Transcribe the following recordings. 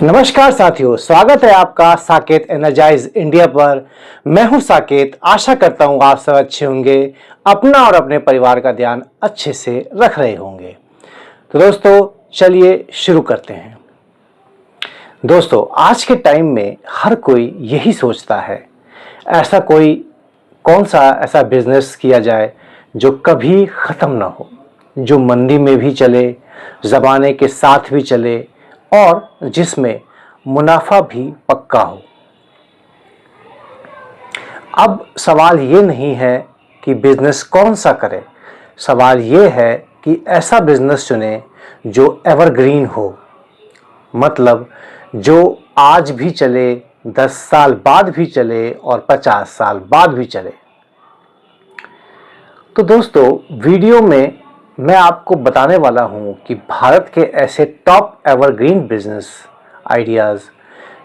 नमस्कार साथियों, स्वागत है आपका साकेत एनर्जाइज इंडिया पर। मैं हूं साकेत। आशा करता हूं आप सब अच्छे होंगे, अपना और अपने परिवार का ध्यान अच्छे से रख रहे होंगे। तो दोस्तों चलिए शुरू करते हैं। दोस्तों आज के टाइम में हर कोई यही सोचता है, ऐसा कोई कौन सा ऐसा बिजनेस किया जाए जो कभी ख़त्म ना हो, जो मंदी में भी चले, ज़माने के साथ भी चले और जिसमें मुनाफा भी पक्का हो। अब सवाल ये नहीं है कि बिजनेस कौन सा करें, सवाल ये है कि ऐसा बिजनेस चुने जो एवरग्रीन हो, मतलब जो आज भी चले, 10 साल बाद भी चले और 50 साल बाद भी चले। तो दोस्तों वीडियो में मैं आपको बताने वाला हूं कि भारत के ऐसे टॉप एवरग्रीन बिजनेस आइडियाज़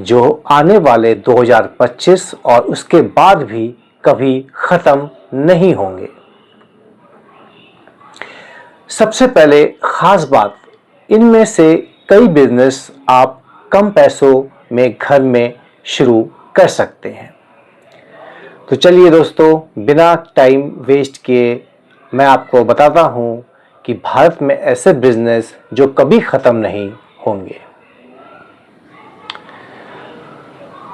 जो आने वाले 2025 और उसके बाद भी कभी ख़त्म नहीं होंगे। सबसे पहले ख़ास बात, इनमें से कई बिजनेस आप कम पैसों में घर में शुरू कर सकते हैं। तो चलिए दोस्तों बिना टाइम वेस्ट किए मैं आपको बताता हूं कि भारत में ऐसे बिजनेस जो कभी ख़त्म नहीं होंगे।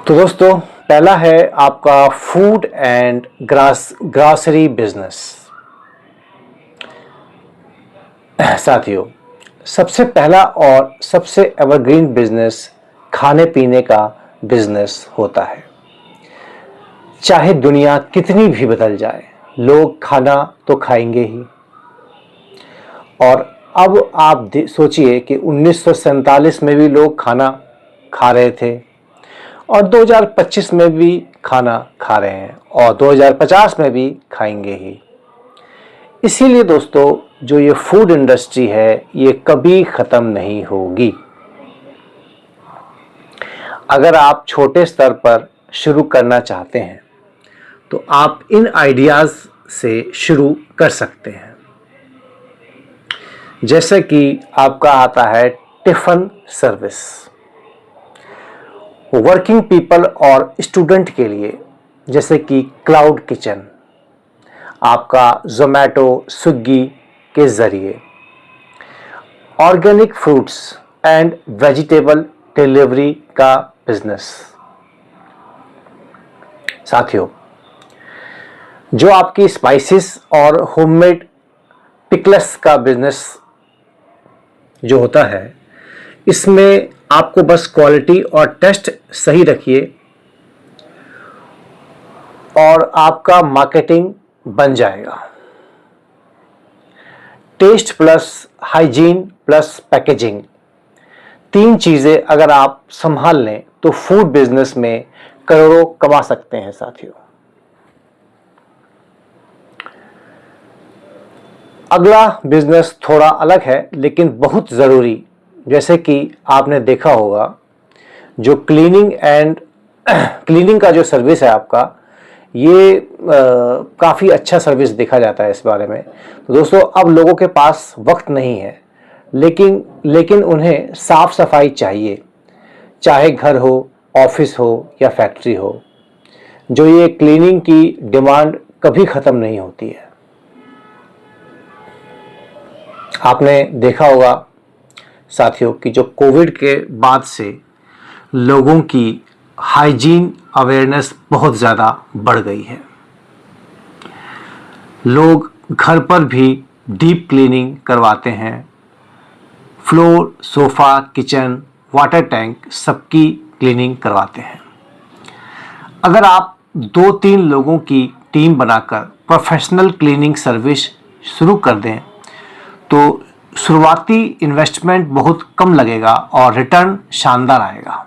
तो दोस्तों पहला है आपका फूड एंड ग्रॉसरी बिजनेस। साथियों सबसे पहला और सबसे एवरग्रीन बिजनेस खाने पीने का बिजनेस होता है। चाहे दुनिया कितनी भी बदल जाए, लोग खाना तो खाएंगे ही। और अब आप सोचिए कि 1947 में भी लोग खाना खा रहे थे और 2025 में भी खाना खा रहे हैं और 2050 में भी खाएंगे ही। इसीलिए दोस्तों जो ये फूड इंडस्ट्री है ये कभी ख़त्म नहीं होगी। अगर आप छोटे स्तर पर शुरू करना चाहते हैं तो आप इन आइडियाज़ से शुरू कर सकते हैं। जैसे कि आपका आता है टिफ़िन सर्विस, वर्किंग पीपल और स्टूडेंट के लिए, जैसे कि क्लाउड किचन, आपका ज़ोमैटो स्विगी के ज़रिए, organic fruits and vegetable delivery का बिजनेस। साथियों जो आपकी स्पाइसेस और होममेड पिकल्स का बिजनेस जो होता है, इसमें आपको बस क्वालिटी और टेस्ट सही रखिए और आपका मार्केटिंग बन जाएगा। Taste plus hygiene plus packaging, तीन चीज़ें अगर आप संभाल लें तो फूड बिजनेस में करोड़ों कमा सकते हैं। साथियों अगला बिजनेस थोड़ा अलग है लेकिन बहुत ज़रूरी, जैसे कि आपने देखा होगा जो क्लीनिंग का जो सर्विस है आपका, ये काफ़ी अच्छा सर्विस देखा जाता है इस बारे में। तो दोस्तों अब लोगों के पास वक्त नहीं है, लेकिन उन्हें साफ़ सफाई चाहिए, चाहे घर हो, ऑफिस हो या फैक्ट्री हो। जो ये क्लीनिंग की डिमांड कभी ख़त्म नहीं होती है। आपने देखा होगा साथियों कि जो कोविड के बाद से लोगों की हाइजीन अवेयरनेस बहुत ज़्यादा बढ़ गई है। लोग घर पर भी डीप क्लीनिंग करवाते हैं। Floor, sofa, kitchen, water tank सबकी क्लीनिंग करवाते हैं। अगर आप 2-3 लोगों की टीम बनाकर प्रोफेशनल क्लीनिंग सर्विस शुरू कर दें तो शुरुआती इन्वेस्टमेंट बहुत कम लगेगा और रिटर्न शानदार आएगा।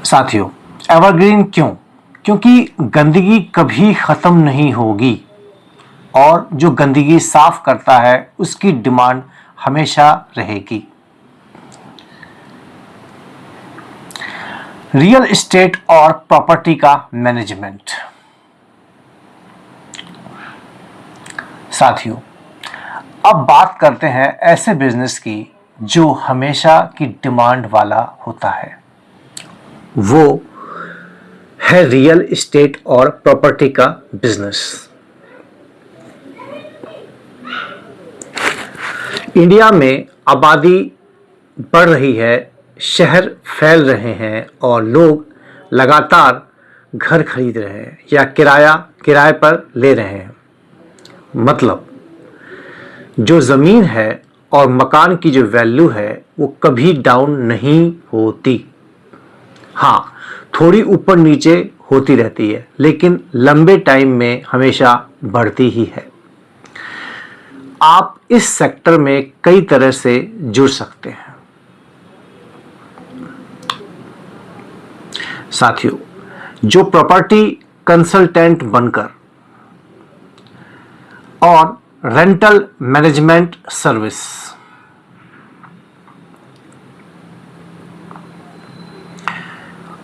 साथियों एवरग्रीन क्यों? क्योंकि गंदगी कभी ख़त्म नहीं होगी और जो गंदगी साफ करता है उसकी डिमांड हमेशा रहेगी। रियल एस्टेट और प्रॉपर्टी का मैनेजमेंट। साथियों अब बात करते हैं ऐसे बिजनेस की जो हमेशा की डिमांड वाला होता है। वो है रियल एस्टेट और प्रॉपर्टी का बिजनेस। इंडिया में आबादी बढ़ रही है, शहर फैल रहे हैं और लोग लगातार घर खरीद रहे हैं या किराए पर ले रहे हैं। मतलब जो ज़मीन है और मकान की जो वैल्यू है वो कभी डाउन नहीं होती। हाँ, थोड़ी ऊपर नीचे होती रहती है, लेकिन लंबे टाइम में हमेशा बढ़ती ही है। आप इस सेक्टर में कई तरह से जुड़ सकते हैं। साथियों, जो प्रॉपर्टी कंसल्टेंट बनकर और rental management service,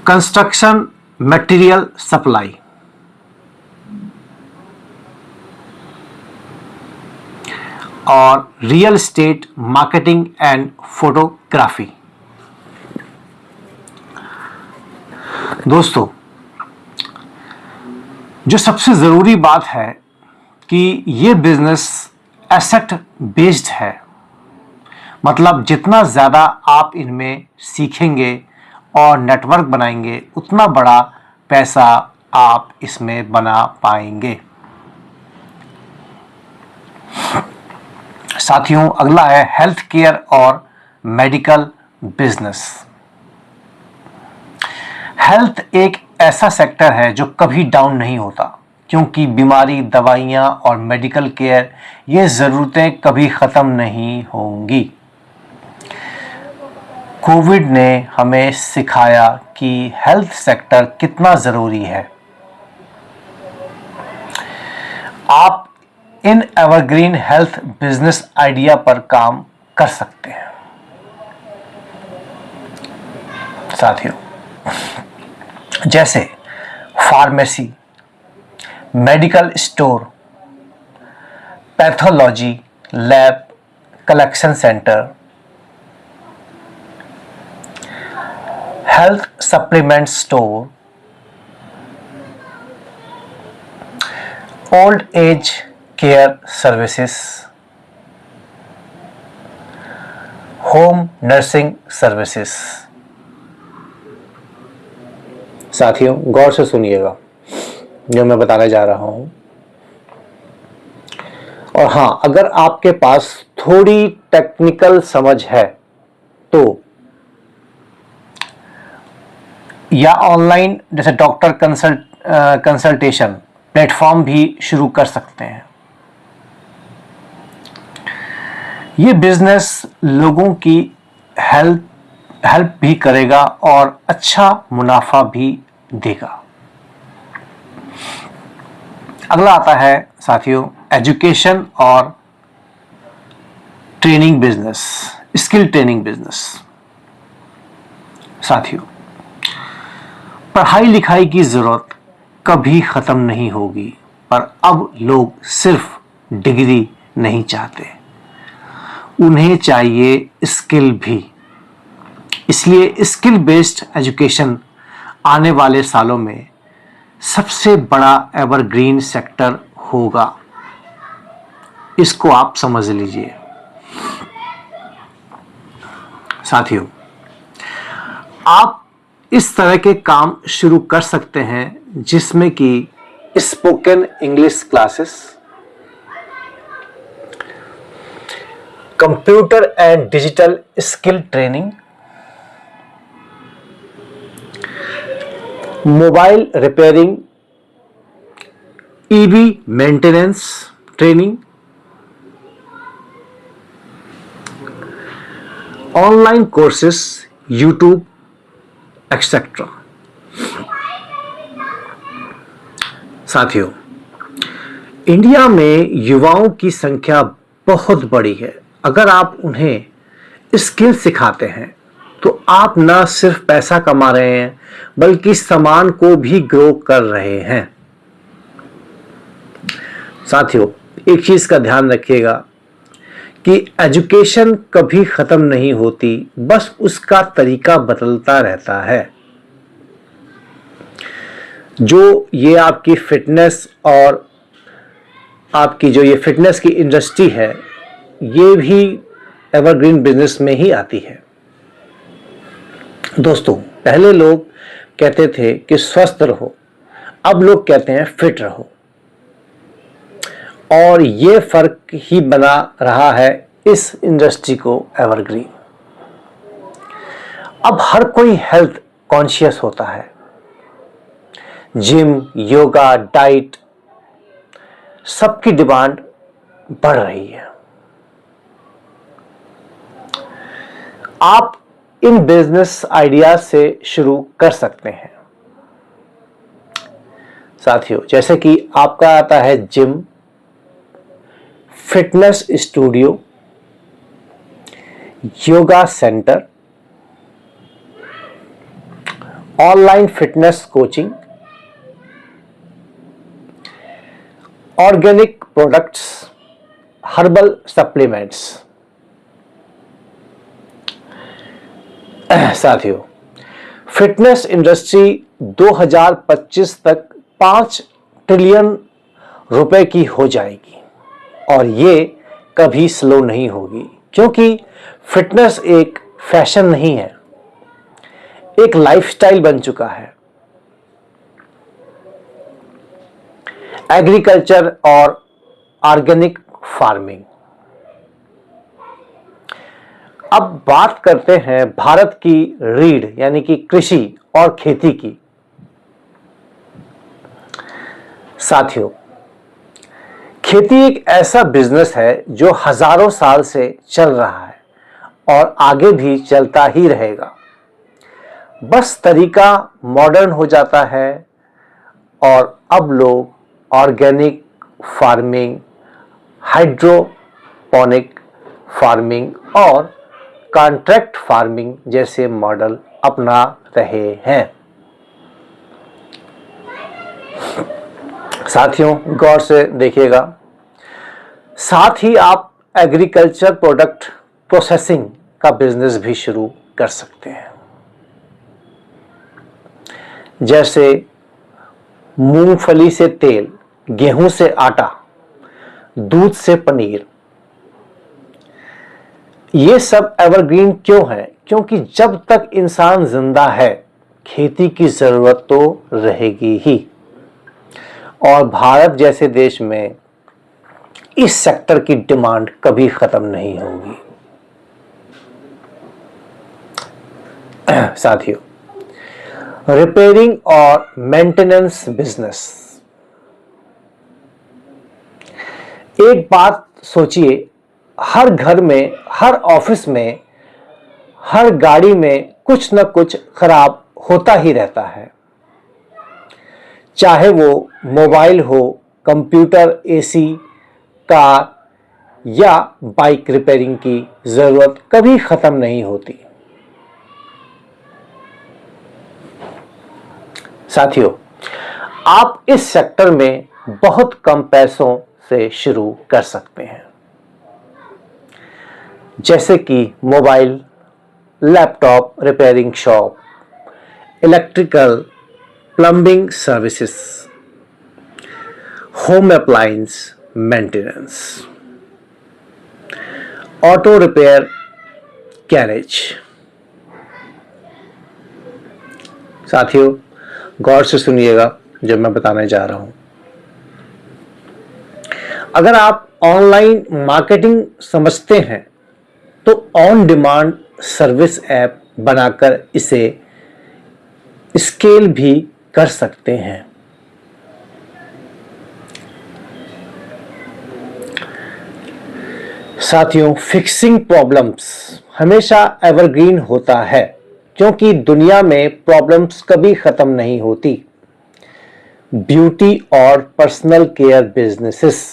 construction material supply, और real estate marketing and photography. दोस्तों, जो सबसे ज़रूरी बात है कि ये बिजनेस एसेट बेस्ड है। मतलब जितना ज़्यादा आप इनमें सीखेंगे और नेटवर्क बनाएंगे, उतना बड़ा पैसा आप इसमें बना पाएंगे। साथियों, अगला है हेल्थ केयर और मेडिकल बिजनेस। हेल्थ एक ऐसा सेक्टर है जो कभी डाउन नहीं होता, क्योंकि बीमारी, दवाइयाँ और मेडिकल केयर, ये ज़रूरतें कभी ख़त्म नहीं होंगी। कोविड ने हमें सिखाया कि हेल्थ सेक्टर कितना ज़रूरी है। आप इन एवरग्रीन हेल्थ बिजनेस आइडिया पर काम कर सकते हैं। साथियों, जैसे pharmacy, medical store, pathology lab, collection centre, health supplement store, old age care services, home nursing services. साथियों, गौर से सुनिएगा जो मैं बताने जा रहा हूं। और हाँ, अगर आपके पास थोड़ी टेक्निकल समझ है तो या ऑनलाइन जैसे डॉक्टर कंसल्टेशन प्लेटफॉर्म भी शुरू कर सकते हैं। ये बिजनेस लोगों की हेल्प भी करेगा और अच्छा मुनाफा भी देगा। अगला आता है साथियों एजुकेशन और training business, skill training business. साथियों, पढ़ाई लिखाई की जरूरत कभी खत्म नहीं होगी, पर अब लोग सिर्फ डिग्री नहीं चाहते, उन्हें चाहिए स्किल भी। इसलिए स्किल बेस्ड एजुकेशन आने वाले सालों में सबसे बड़ा एवरग्रीन सेक्टर होगा। इसको आप समझ लीजिए। साथियों, आप इस तरह के काम शुरू कर सकते हैं जिसमें कि spoken English classes, computer and digital skill training, mobile repairing, EV maintenance training, online courses, YouTube etcetera. साथियों, इंडिया में युवाओं की संख्या बहुत बड़ी है। अगर आप उन्हें स्किल सिखाते हैं तो आप न सिर्फ पैसा कमा रहे हैं, बल्कि सामान को भी ग्रो कर रहे हैं। साथियों, एक चीज का ध्यान रखिएगा कि एजुकेशन कभी खत्म नहीं होती, बस उसका तरीका बदलता रहता है। जो ये आपकी फिटनेस और आपकी जो ये फिटनेस की इंडस्ट्री है, ये भी एवरग्रीन बिजनेस में ही आती है। दोस्तों, पहले लोग कहते थे कि स्वस्थ रहो, अब लोग कहते हैं फिट रहो, और ये फर्क ही बना रहा है इस इंडस्ट्री को एवरग्रीन। अब हर कोई हेल्थ कॉन्शियस होता है। जिम, योगा, डाइट, सबकी डिमांड बढ़ रही है। आप इन बिजनेस आइडियाज से शुरू कर सकते हैं साथियों, जैसे कि आपका आता है gym, fitness studio, yoga centre, online fitness coaching, organic products, herbal supplements. साथियों, फिटनेस इंडस्ट्री 2025 तक 5 ट्रिलियन रुपए की हो जाएगी, और ये कभी स्लो नहीं होगी, क्योंकि फिटनेस एक फैशन नहीं है, एक लाइफस्टाइल बन चुका है। एग्रीकल्चर और ऑर्गेनिक फार्मिंग। अब बात करते हैं भारत की रीढ़ यानी कि कृषि और खेती की। साथियों, खेती एक ऐसा बिजनेस है जो हजारों साल से चल रहा है और आगे भी चलता ही रहेगा। बस तरीका मॉडर्न हो जाता है और अब लोग ऑर्गेनिक फार्मिंग, हाइड्रोपोनिक फार्मिंग और कॉन्ट्रैक्ट फार्मिंग जैसे मॉडल अपना रहे हैं। साथियों, गौर से देखिएगा, साथ ही आप एग्रीकल्चर प्रोडक्ट प्रोसेसिंग का बिजनेस भी शुरू कर सकते हैं, जैसे मूंगफली से तेल, गेहूं से आटा, दूध से पनीर। ये सब एवरग्रीन क्यों है? क्योंकि जब तक इंसान जिंदा है, खेती की जरूरत तो रहेगी ही, और भारत जैसे देश में इस सेक्टर की डिमांड कभी खत्म नहीं होगी। साथियों, रिपेयरिंग और मेंटेनेंस बिजनेस। एक बात सोचिए, हर घर में, हर ऑफिस में, हर गाड़ी में कुछ न कुछ खराब होता ही रहता है। चाहे वो मोबाइल हो, कंप्यूटर, एसी, कार या बाइक, रिपेयरिंग की जरूरत कभी खत्म नहीं होती। साथियों, आप इस सेक्टर में बहुत कम पैसों से शुरू कर सकते हैं, जैसे कि mobile, laptop repairing shop, electrical, plumbing services, home appliance maintenance, auto repair, garage. साथियों, गौर से सुनिएगा जो मैं बताने जा रहा हूं। अगर आप ऑनलाइन मार्केटिंग समझते हैं तो ऑन डिमांड सर्विस ऐप बनाकर इसे स्केल भी कर सकते हैं। साथियों, फिक्सिंग प्रॉब्लम्स हमेशा एवरग्रीन होता है, क्योंकि दुनिया में प्रॉब्लम्स कभी खत्म नहीं होती। ब्यूटी और पर्सनल केयर बिजनेसेस।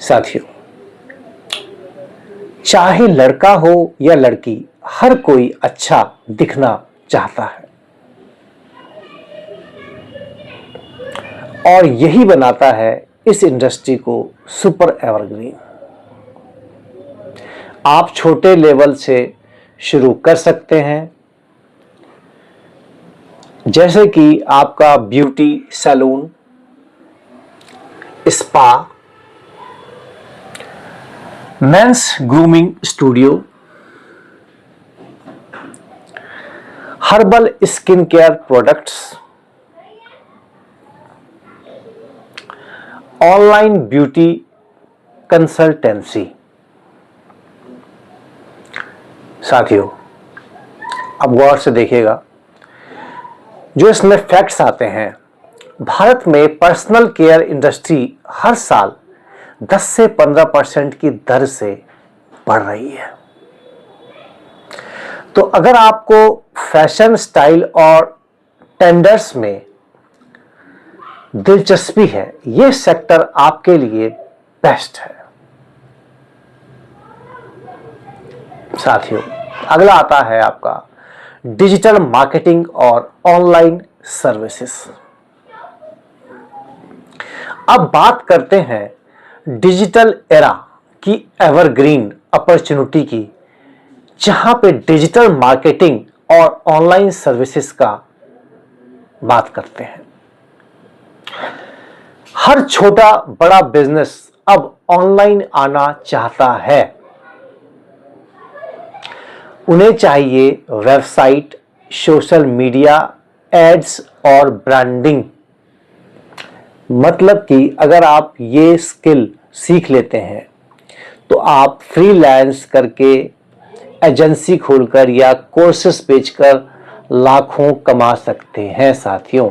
साथियों, चाहे लड़का हो या लड़की, हर कोई अच्छा दिखना चाहता है, और यही बनाता है इस इंडस्ट्री को सुपर एवरग्रीन। आप छोटे लेवल से शुरू कर सकते हैं, जैसे कि आपका beauty salon, spa, men's grooming studio, herbal skin care products, online beauty consultancy. साथियों, अब गौर से देखिएगा, जो इसमें फैक्ट्स आते हैं, भारत में पर्सनल केयर इंडस्ट्री हर साल 10 से 15% की दर से बढ़ रही है। तो अगर आपको फैशन, स्टाइल और टेंडर्स में दिलचस्पी है, यह सेक्टर आपके लिए बेस्ट है। साथियों, अगला आता है आपका डिजिटल मार्केटिंग और ऑनलाइन सर्विसेज। अब बात करते हैं डिजिटल एरा की एवरग्रीन अपॉर्चुनिटी की, जहां पे डिजिटल मार्केटिंग और ऑनलाइन सर्विसेज का बात करते हैं। हर छोटा बड़ा बिजनेस अब ऑनलाइन आना चाहता है। उन्हें चाहिए वेबसाइट, सोशल मीडिया, एड्स और ब्रांडिंग। मतलब कि अगर आप ये स्किल सीख लेते हैं तो आप फ्रीलांस करके, एजेंसी खोलकर या कोर्सेस बेचकर लाखों कमा सकते हैं। साथियों,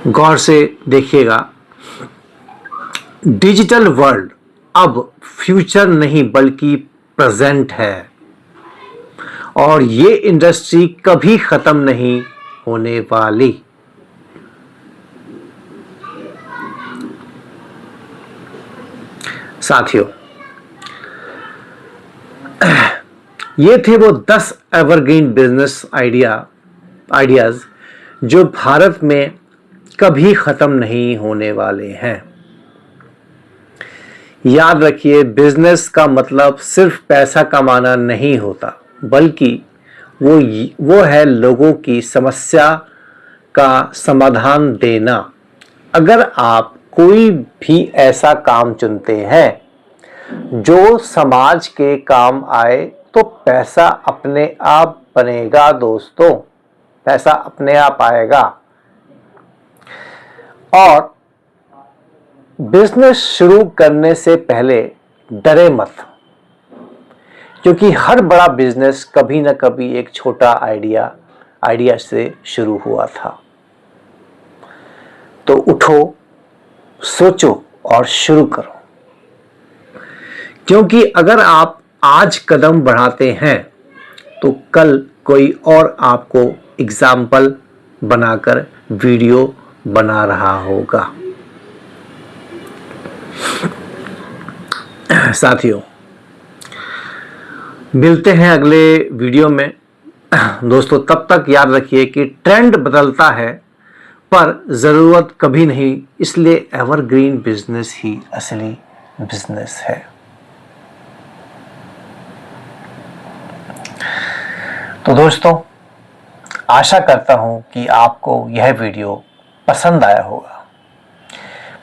गौर से देखिएगा, डिजिटल वर्ल्ड अब फ्यूचर नहीं बल्कि प्रेजेंट है, और ये इंडस्ट्री कभी खत्म नहीं होने वाली। साथियों, ये थे वो 10 एवरग्रीन बिजनेस आइडियाज जो भारत में कभी खत्म नहीं होने वाले हैं। याद रखिए, बिजनेस का मतलब सिर्फ पैसा कमाना नहीं होता, बल्कि वो है लोगों की समस्या का समाधान देना। अगर आप कोई भी ऐसा काम चुनते हैं जो समाज के काम आए, तो पैसा अपने आप बनेगा। दोस्तों, पैसा अपने आप आएगा। और बिजनेस शुरू करने से पहले डरे मत, क्योंकि हर बड़ा बिजनेस कभी ना कभी एक छोटा आइडिया से शुरू हुआ था। तो उठो, सोचो और शुरू करो, क्योंकि अगर आप आज कदम बढ़ाते हैं तो कल कोई और आपको एग्जाम्पल बनाकर वीडियो बना रहा होगा। साथियों, मिलते हैं अगले वीडियो में। दोस्तों, तब तक याद रखिए कि ट्रेंड बदलता है पर ज़रूरत कभी नहीं, इसलिए एवरग्रीन बिजनेस ही असली बिजनेस है। तो दोस्तों, आशा करता हूं कि आपको यह वीडियो पसंद आया होगा।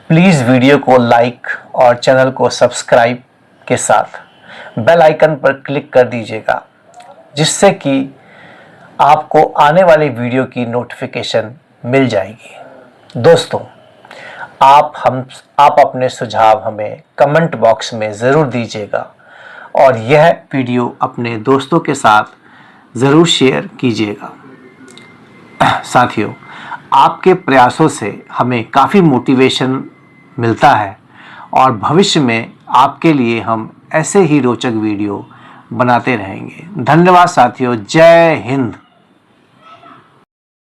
प्लीज़ वीडियो को लाइक और चैनल को सब्सक्राइब के साथ बेल आइकन पर क्लिक कर दीजिएगा, जिससे कि आपको आने वाली वीडियो की नोटिफिकेशन मिल जाएगी। दोस्तों, आप अपने सुझाव हमें कमेंट बॉक्स में ज़रूर दीजिएगा, और यह वीडियो अपने दोस्तों के साथ ज़रूर शेयर कीजिएगा। साथियों, आपके प्रयासों से हमें काफ़ी मोटिवेशन मिलता है, और भविष्य में आपके लिए हम ऐसे ही रोचक वीडियो बनाते रहेंगे। धन्यवाद साथियों। जय हिंद।